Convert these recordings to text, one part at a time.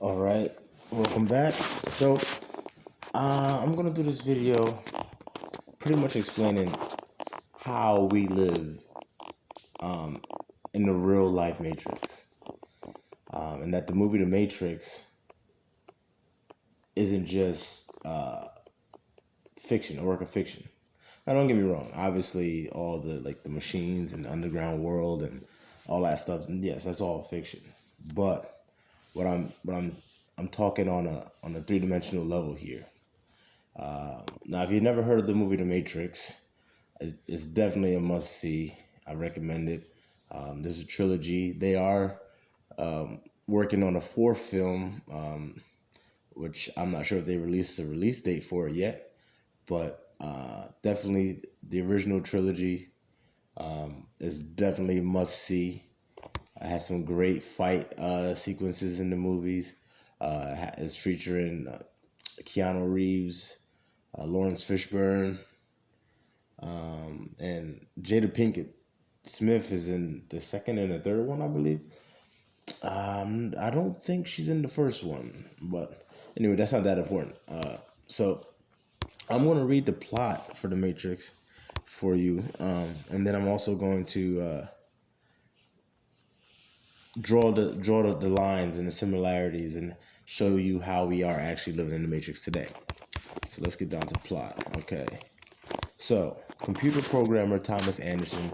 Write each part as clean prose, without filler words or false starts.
All right, welcome back. So, I'm gonna do this video pretty much explaining how we live in the real life Matrix, and that the movie The Matrix isn't just fiction, a work of fiction. Now, don't get me wrong. Obviously, all the machines and the underground world and all that stuff. Yes, that's all fiction. But I'm talking on a 3-dimensional level here. Now, if you've never heard of the movie The Matrix, it's definitely a must see. I recommend it. There's a trilogy. They are working on a fourth film, which I'm not sure if they released the release date for it yet, but definitely the original trilogy is definitely a must see. I had some great fight sequences in the movies. It's featuring Keanu Reeves, Lawrence Fishburne, and Jada Pinkett Smith is in the second and the third one, I believe. I don't think she's in the first one, but anyway, that's not that important. So I'm going to read the plot for The Matrix for you, and then I'm also going to draw the lines and the similarities and show you how we are actually living in the Matrix today. So let's get down to plot. Okay. So, computer programmer Thomas Anderson,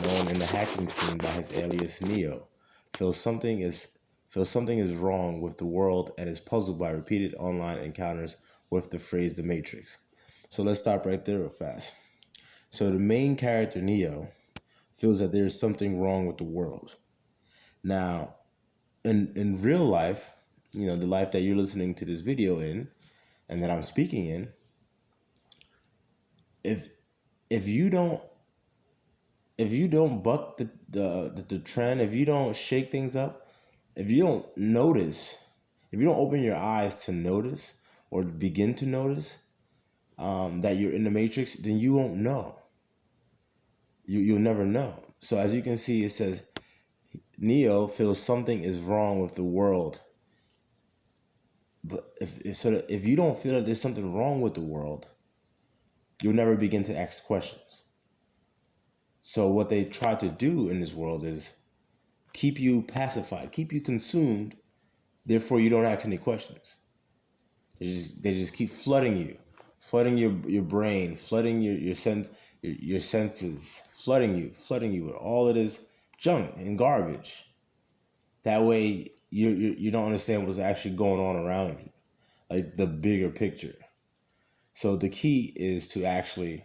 known in the hacking scene by his alias Neo, feels something is wrong with the world and is puzzled by repeated online encounters with the phrase the Matrix. So let's stop right there real fast. So the main character Neo feels that there is something wrong with the world. Now, in real life, the life that you're listening to this video in and that I'm speaking in, if you don't buck the trend, if you don't shake things up, if you don't notice, if you don't open your eyes to notice or begin to notice that you're in the Matrix, then you won't know. You'll never know. So as you can see, it says Neo feels something is wrong with the world. But if you don't feel that there's something wrong with the world, you'll never begin to ask questions. So what they try to do in this world is keep you pacified, keep you consumed, therefore you don't ask any questions. They just keep flooding your brain, flooding your senses, flooding you with all of this junk and garbage. That way you don't understand what's actually going on around you, like the bigger picture. So the key is to actually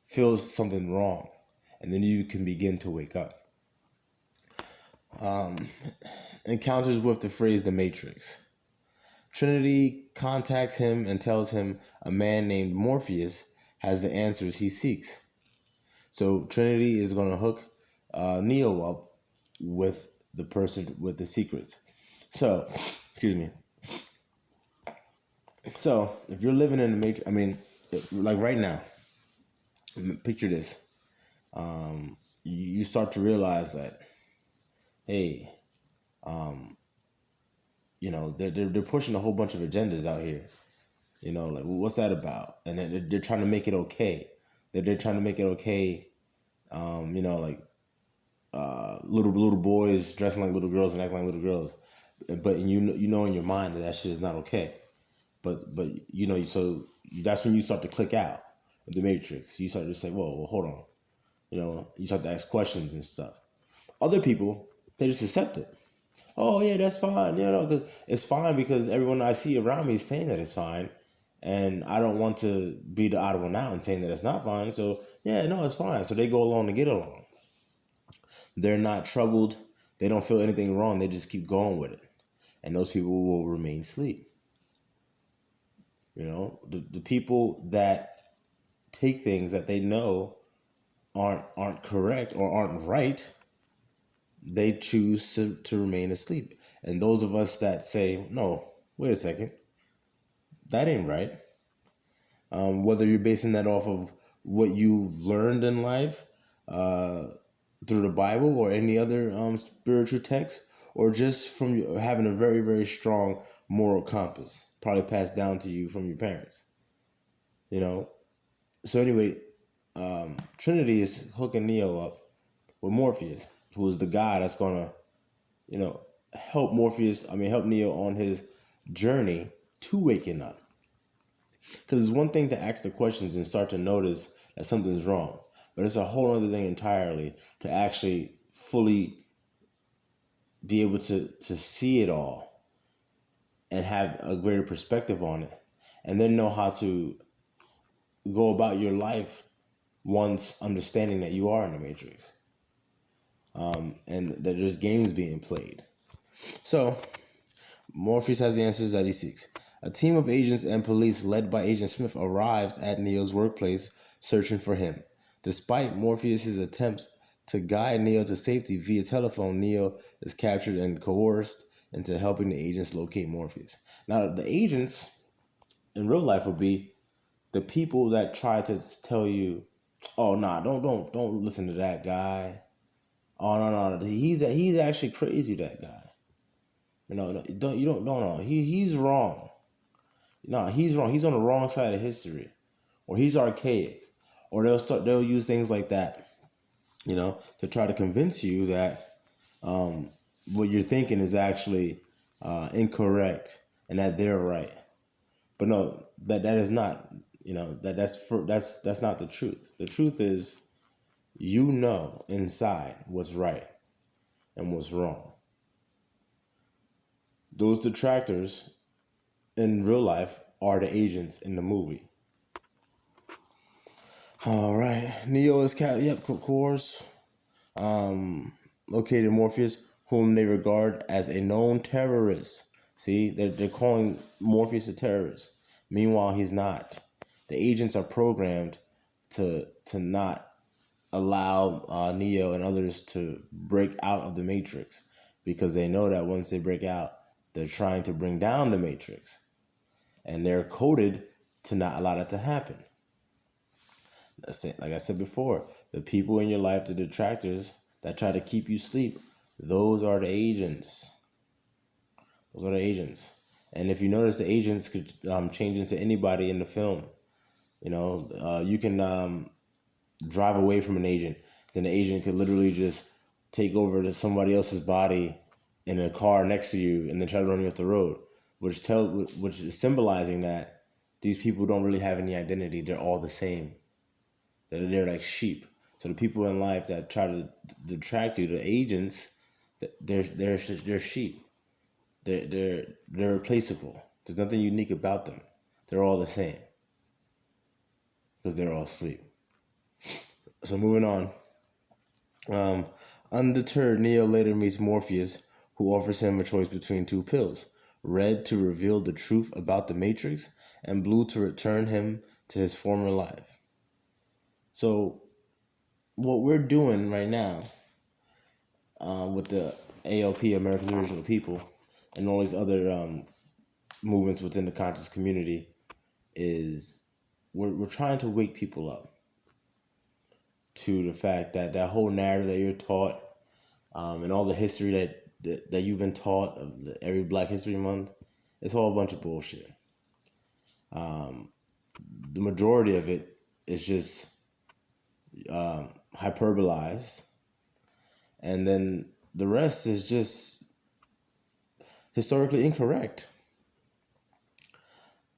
feel something wrong, and then you can begin to wake up. Encounters with the phrase the Matrix. Trinity contacts him and tells him a man named Morpheus has the answers he seeks. So Trinity is going to hook Neo up with the person with the secrets. So, excuse me. So, if you're living in the Matrix, like right now, picture this. You start to realize that, hey, they're pushing a whole bunch of agendas out here. Like what's that about? And they're trying to make it okay. They're trying to make it okay. Little boys dressing like little girls and acting like little girls, but you know in your mind that shit is not okay. But so that's when you start to click out of the Matrix. You start to say, whoa, hold on. You start to ask questions and stuff. Other people, they just accept it. Oh yeah, that's fine. Cause it's fine because everyone I see around me is saying that it's fine, and I don't want to be the odd one out and saying that it's not fine. So yeah, no, it's fine. So they go along to get along. They're not troubled. They don't feel anything wrong. They just keep going with it, and those people will remain asleep. The people that take things that they know aren't correct or aren't right, they choose to remain asleep. And those of us that say, no, wait a second, that ain't right. Whether you're basing that off of what you learned in life through the Bible or any other spiritual text, or just from having a very, very strong moral compass, probably passed down to you from your parents. You know. So anyway, Trinity is hooking Neo up with Morpheus, who is the guy that's gonna, help help Neo on his journey to waking up. Because it's one thing to ask the questions and start to notice that something's wrong, but it's a whole other thing entirely to actually fully be able to see it all and have a greater perspective on it, and then know how to go about your life once understanding that you are in the Matrix, and that there's games being played. So Morpheus has the answers that he seeks. A team of agents and police led by Agent Smith arrives at Neo's workplace searching for him. Despite Morpheus' attempts to guide Neo to safety via telephone, Neo is captured and coerced into helping the agents locate Morpheus. Now, the agents in real life would be the people that try to tell you, "Oh, nah, don't listen to that guy. Oh, no, he's actually crazy. That guy. No. He's wrong. No, he's wrong. He's on the wrong side of history, or he's archaic, or they'll use things like that, to try to convince you that what you're thinking is actually incorrect and that they're right. But no, that is not. That's not the truth. The truth is, inside what's right and what's wrong. Those detractors in real life are the agents in the movie. All right, Neo is of course. Located Morpheus, whom they regard as a known terrorist. See, they're calling Morpheus a terrorist. Meanwhile, he's not. The agents are programmed to not allow Neo and others to break out of the Matrix, because they know that once they break out, they're trying to bring down the Matrix, and they're coded to not allow that to happen. Like I said before, the people in your life, the detractors that try to keep you asleep, those are the agents. Those are the agents. And if you notice, the agents could change into anybody in the film. You can drive away from an agent, then the agent could literally just take over to somebody else's body in a car next to you and then try to run you off the road, which is symbolizing that these people don't really have any identity. They're all the same. They're like sheep. So the people in life that try to detract you, the agents, they're sheep. They're replaceable. There's nothing unique about them. They're all the same because they're all asleep. So moving on. Undeterred, Neo later meets Morpheus, who offers him a choice between two pills: red to reveal the truth about the Matrix, and blue to return him to his former life. So what we're doing right now with the ALP, America's Original People, and all these other movements within the conscious community is we're trying to wake people up to the fact that that whole narrative that you're taught, and all the history that you've been taught of every Black History Month, it's all a bunch of bullshit. The majority of it is just hyperbolized, and then the rest is just historically incorrect.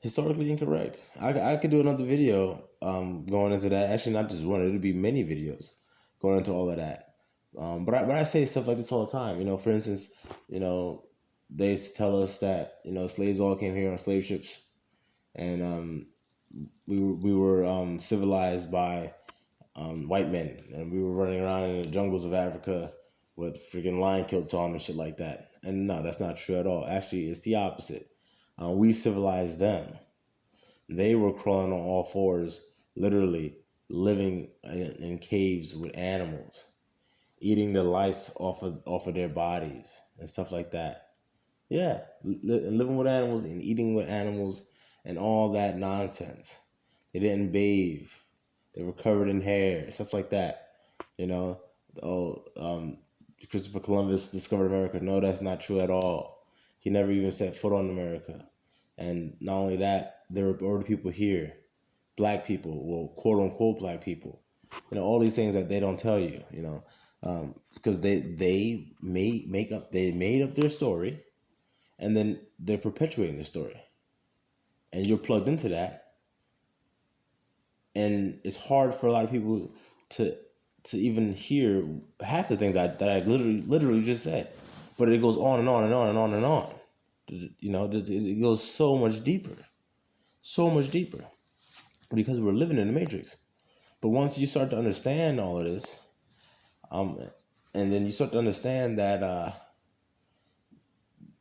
I could do another video going into that. Actually, not just one. It'll be many videos going into all of that. But I say stuff like this all the time. For instance, they tell us that slaves all came here on slave ships, and we were civilized by white men, and we were running around in the jungles of Africa with freaking lion kilts on and shit like that. And no, that's not true at all. Actually, it's the opposite. We civilized them. They were crawling on all fours, literally living in caves with animals, eating the lice off of their bodies and stuff like that. Yeah, living with animals and eating with animals and all that nonsense. They didn't bathe. They were covered in hair, stuff like that. Christopher Columbus discovered America. No, that's not true at all. He never even set foot on America. And not only that, there were already people here, black people, well, quote unquote black people. All these things that they don't tell you, because they made up their story, and then they're perpetuating the story, and you're plugged into that, and it's hard for a lot of people to even hear half the things that I literally just said, but it goes on and on and on and on and on. It goes so much deeper, because we're living in the matrix. But once you start to understand all of this, and then you start to understand that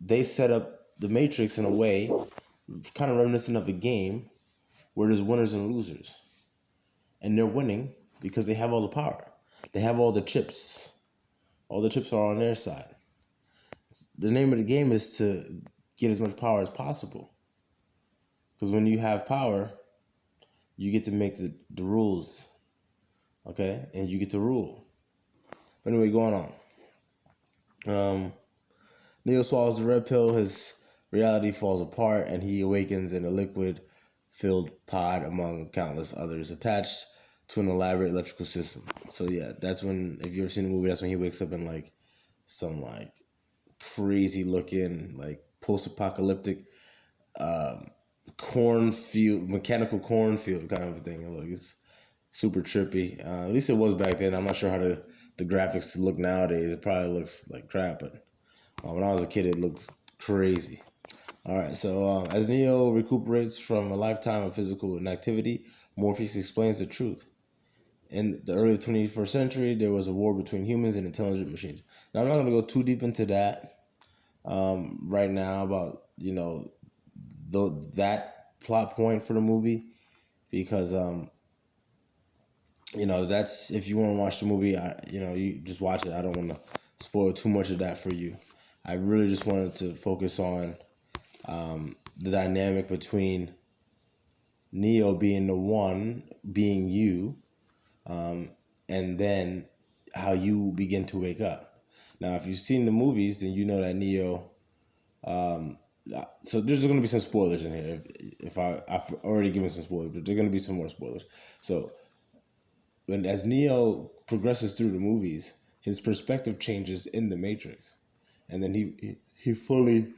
they set up the matrix in a way kind of reminiscent of a game where there's winners and losers, and they're winning because they have all the power. They have all the chips. All the chips are on their side. The name of the game is to get as much power as possible. Because when you have power, you get to make the rules. Okay? And you get to rule. But anyway, going on. Neo swallows the red pill. His reality falls apart, and he awakens in a liquid-filled pod among countless others attached to an elaborate electrical system. So yeah, that's when, if you've ever seen the movie, that's when he wakes up in like some like crazy looking like post-apocalyptic cornfield, mechanical cornfield kind of thing. Like, it's super trippy. At least it was back then. I'm not sure how the graphics look nowadays. It probably looks like crap, but when I was a kid, it looked crazy. All right, so as Neo recuperates from a lifetime of physical inactivity, Morpheus explains the truth. In the early 21st century, there was a war between humans and intelligent machines. Now, I'm not going to go too deep into that right now about, that plot point for the movie, because, that's, if you want to watch the movie, you just watch it. I don't want to spoil too much of that for you. I really just wanted to focus on the dynamic between Neo being the one, being you, and then how you begin to wake up. Now, if you've seen the movies, then you know that Neo. So there's going to be some spoilers in here. If I've already given some spoilers, but there's going to be some more spoilers. So, as Neo progresses through the movies, his perspective changes in the Matrix, and then he fully,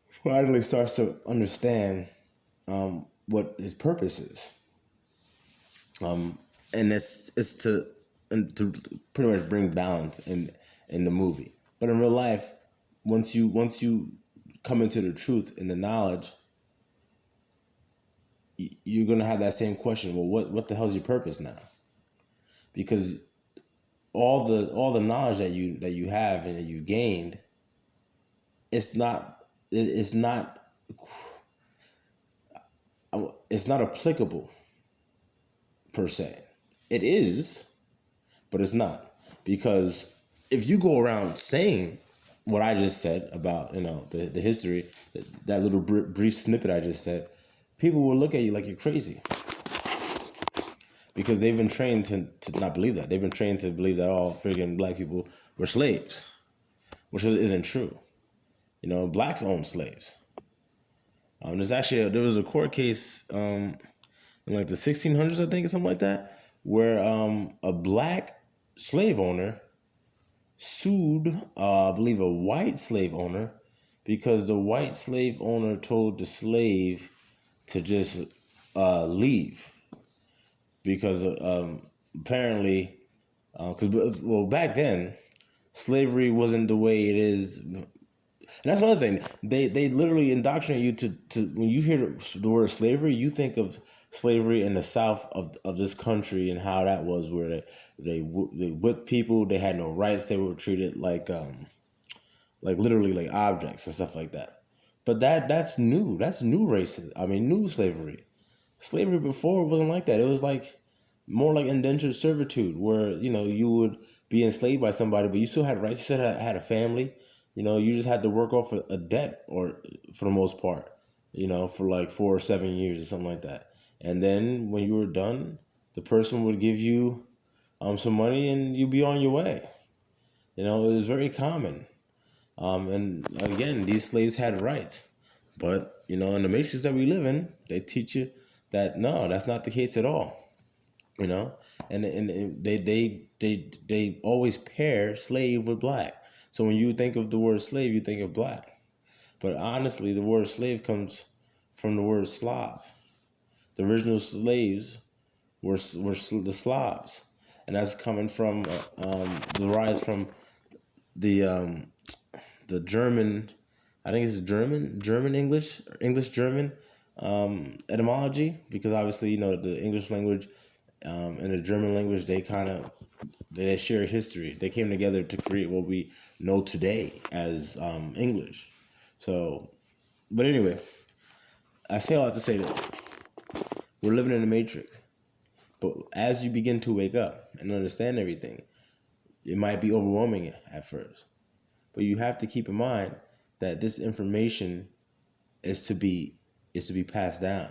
finally starts to understand what his purpose is. And it's to pretty much bring balance in the movie. But in real life, once you come into the truth and the knowledge, you're gonna have that same question. Well, what the hell is your purpose now? Because all the knowledge that you have and that you gained, it's not applicable per se. It is, but it's not. Because if you go around saying what I just said about, the history, that little brief snippet I just said, people will look at you like you're crazy. Because they've been trained to not believe that. They've been trained to believe that all freaking black people were slaves, which isn't true. Blacks owned slaves. There was a court case in like the 1600s, I think, or something like that, where a black slave owner sued, I believe, a white slave owner, because the white slave owner told the slave to just leave, because apparently, back then, slavery wasn't the way it is. And that's another thing. They literally indoctrinate you to when you hear the word slavery, you think of slavery in the south of this country and how that was, where they whipped people, they had no rights, they were treated like literally like objects and stuff like that. But that's new. That's new racism. I mean, new slavery. Slavery before wasn't like that. It was like more like indentured servitude, where you would be enslaved by somebody, but you still had rights. You still had a family. You just had to work off a debt, or for the most part, for like 4 or 7 years or something like that. And then when you were done, the person would give you some money and you'd be on your way. You know, it was very common. And again, these slaves had rights. But, you know, in the matrix that we live in, they teach you that no, that's not the case at all. You know, and they always pair slave with black. So when you think of the word slave, you think of black. But honestly, the word slave comes from the word Slav. The original slaves were the Slavs, and that's coming from derived from the German. I think it's German English German etymology, because obviously, you know, the English language and the German language, they share history. They came together to create what we know today as English. So, but anyway, I say all that to say this: we're living in a matrix. But as you begin to wake up and understand everything, it might be overwhelming at first. But you have to keep in mind that this information is to be passed down.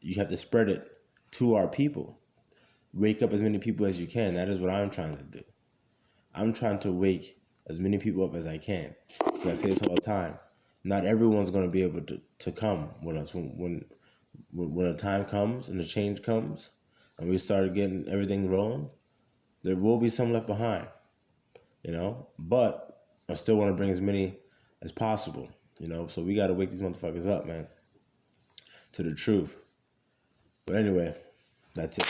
You have to spread it to our people. Wake up as many people as you can. That is what I'm trying to do. I'm trying to wake as many people up as I can. Because I say this all the time. Not everyone's going to be able to come with us when the time comes and the change comes and we start getting everything rolling. There will be some left behind, you know. But I still want to bring as many as possible, you know. So we got to wake these motherfuckers up, man, to the truth. But anyway, that's it.